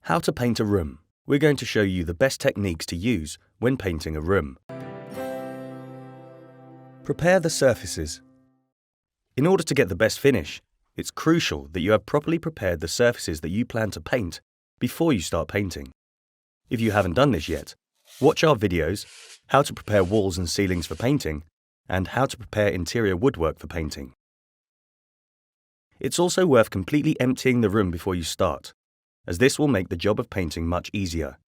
How to paint a room. We're going to show you the best techniques to use when painting a room. Prepare the surfaces. In order to get the best finish, it's crucial that you have properly prepared the surfaces that you plan to paint before you start painting. If you haven't done this yet, watch our videos, how to prepare walls and ceilings for painting, and how to prepare interior woodwork for painting. It's also worth completely emptying the room before you start, as this will make the job of painting much easier.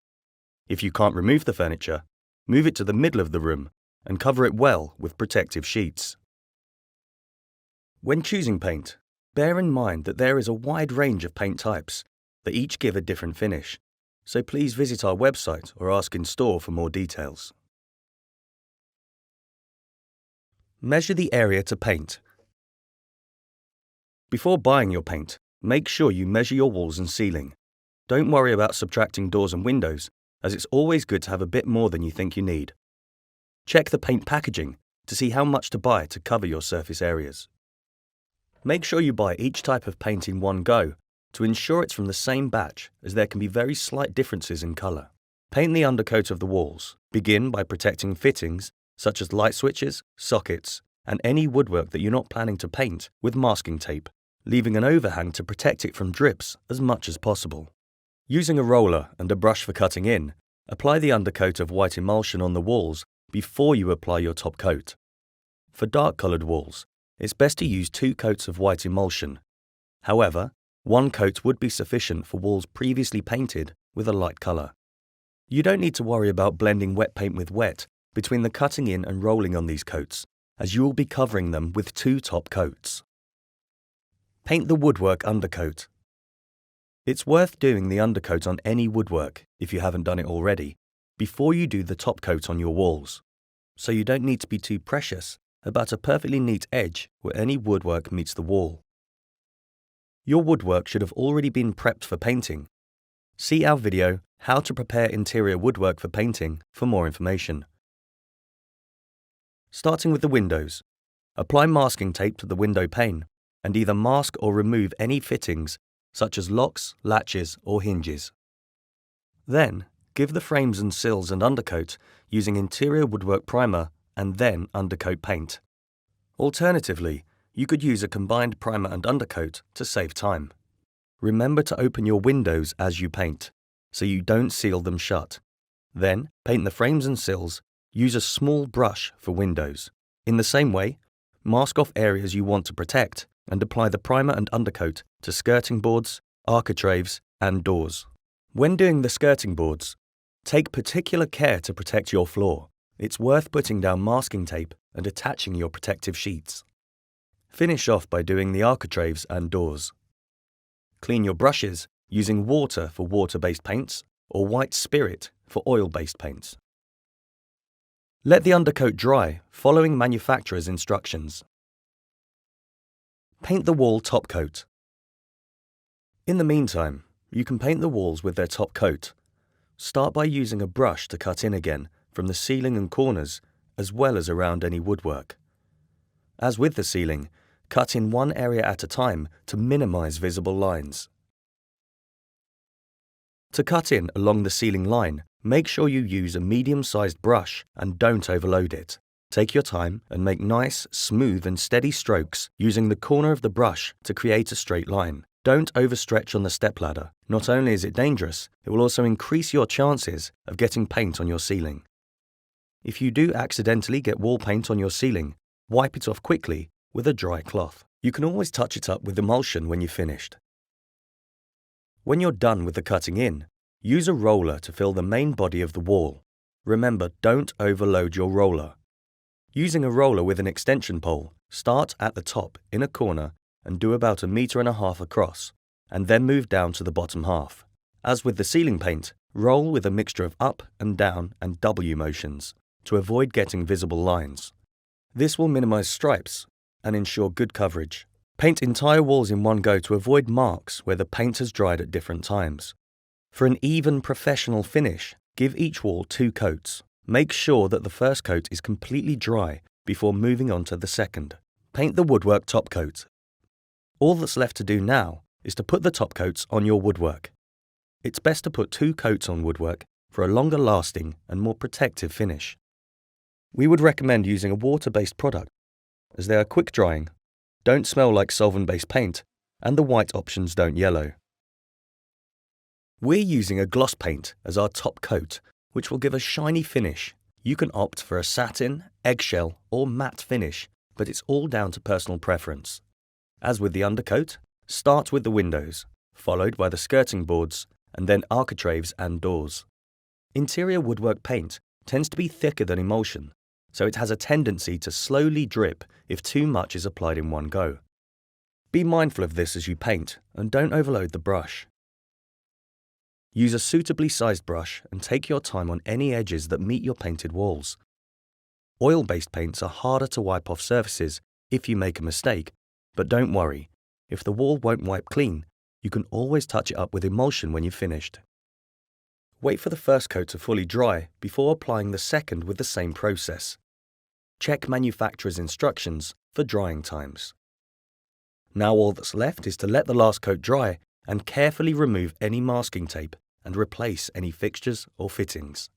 If you can't remove the furniture, move it to the middle of the room and cover it well with protective sheets. When choosing paint, bear in mind that there is a wide range of paint types that each give a different finish, so please visit our website or ask in store for more details. Measure the area to paint. Before buying your paint, make sure you measure your walls and ceiling. Don't worry about subtracting doors and windows, as it's always good to have a bit more than you think you need. Check the paint packaging to see how much to buy to cover your surface areas. Make sure you buy each type of paint in one go to ensure it's from the same batch, as there can be very slight differences in colour. Paint the undercoat of the walls. Begin by protecting fittings such as light switches, sockets, and any woodwork that you're not planning to paint with masking tape, leaving an overhang to protect it from drips as much as possible. Using a roller and a brush for cutting in, apply the undercoat of white emulsion on the walls before you apply your top coat. For dark-coloured walls, it's best to use 2 coats of white emulsion. However, 1 coat would be sufficient for walls previously painted with a light colour. You don't need to worry about blending wet paint with wet between the cutting in and rolling on these coats, as you will be covering them with 2 top coats. Paint the woodwork undercoat. It's worth doing the undercoat on any woodwork, if you haven't done it already, before you do the top coat on your walls, so you don't need to be too precious about a perfectly neat edge where any woodwork meets the wall. Your woodwork should have already been prepped for painting. See our video, How to Prepare Interior Woodwork for Painting, for more information. Starting with the windows, apply masking tape to the window pane and either mask or remove any fittings such as locks, latches or hinges. Then, give the frames and sills and undercoat using interior woodwork primer and then undercoat paint. Alternatively, you could use a combined primer and undercoat to save time. Remember to open your windows as you paint, so you don't seal them shut. Then, paint the frames and sills. Use a small brush for windows. In the same way, mask off areas you want to protect and apply the primer and undercoat to skirting boards, architraves, and doors. When doing the skirting boards, take particular care to protect your floor. It's worth putting down masking tape and attaching your protective sheets. Finish off by doing the architraves and doors. Clean your brushes using water for water-based paints or white spirit for oil-based paints. Let the undercoat dry, following manufacturer's instructions. Paint the wall top coat. In the meantime, you can paint the walls with their top coat. Start by using a brush to cut in again from the ceiling and corners, as well as around any woodwork. As with the ceiling, cut in one area at a time to minimize visible lines. To cut in along the ceiling line, make sure you use a medium-sized brush and don't overload it. Take your time and make nice, smooth and steady strokes using the corner of the brush to create a straight line. Don't overstretch on the stepladder. Not only is it dangerous, it will also increase your chances of getting paint on your ceiling. If you do accidentally get wall paint on your ceiling, wipe it off quickly with a dry cloth. You can always touch it up with emulsion when you've finished. When you're done with the cutting in, use a roller to fill the main body of the wall. Remember, don't overload your roller. Using a roller with an extension pole, start at the top in a corner and do about 1.5 meters across, and then move down to the bottom half. As with the ceiling paint, roll with a mixture of up and down and W motions to avoid getting visible lines. This will minimize stripes and ensure good coverage. Paint entire walls in one go to avoid marks where the paint has dried at different times. For an even professional finish, give each wall 2 coats. Make sure that the first coat is completely dry before moving on to the second. Paint the woodwork top coat. All that's left to do now is to put the top coats on your woodwork. It's best to put 2 coats on woodwork for a longer lasting and more protective finish. We would recommend using a water-based product as they are quick drying, don't smell like solvent-based paint, and the white options don't yellow. We're using a gloss paint as our top coat, which will give a shiny finish. You can opt for a satin, eggshell, or matte finish, but it's all down to personal preference. As with the undercoat, start with the windows, followed by the skirting boards, and then architraves and doors. Interior woodwork paint tends to be thicker than emulsion, so it has a tendency to slowly drip if too much is applied in one go. Be mindful of this as you paint, and don't overload the brush. Use a suitably sized brush and take your time on any edges that meet your painted walls. Oil-based paints are harder to wipe off surfaces if you make a mistake, but don't worry, if the wall won't wipe clean, you can always touch it up with emulsion when you've finished. Wait for the first coat to fully dry before applying the second with the same process. Check manufacturer's instructions for drying times. Now all that's left is to let the last coat dry and carefully remove any masking tape and replace any fixtures or fittings.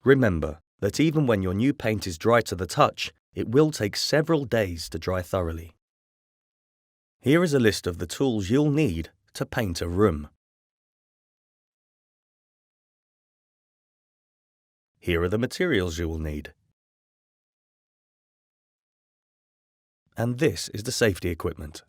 Remember that even when your new paint is dry to the touch, it will take several days to dry thoroughly. Here is a list of the tools you'll need to paint a room. Here are the materials you will need. And this is the safety equipment.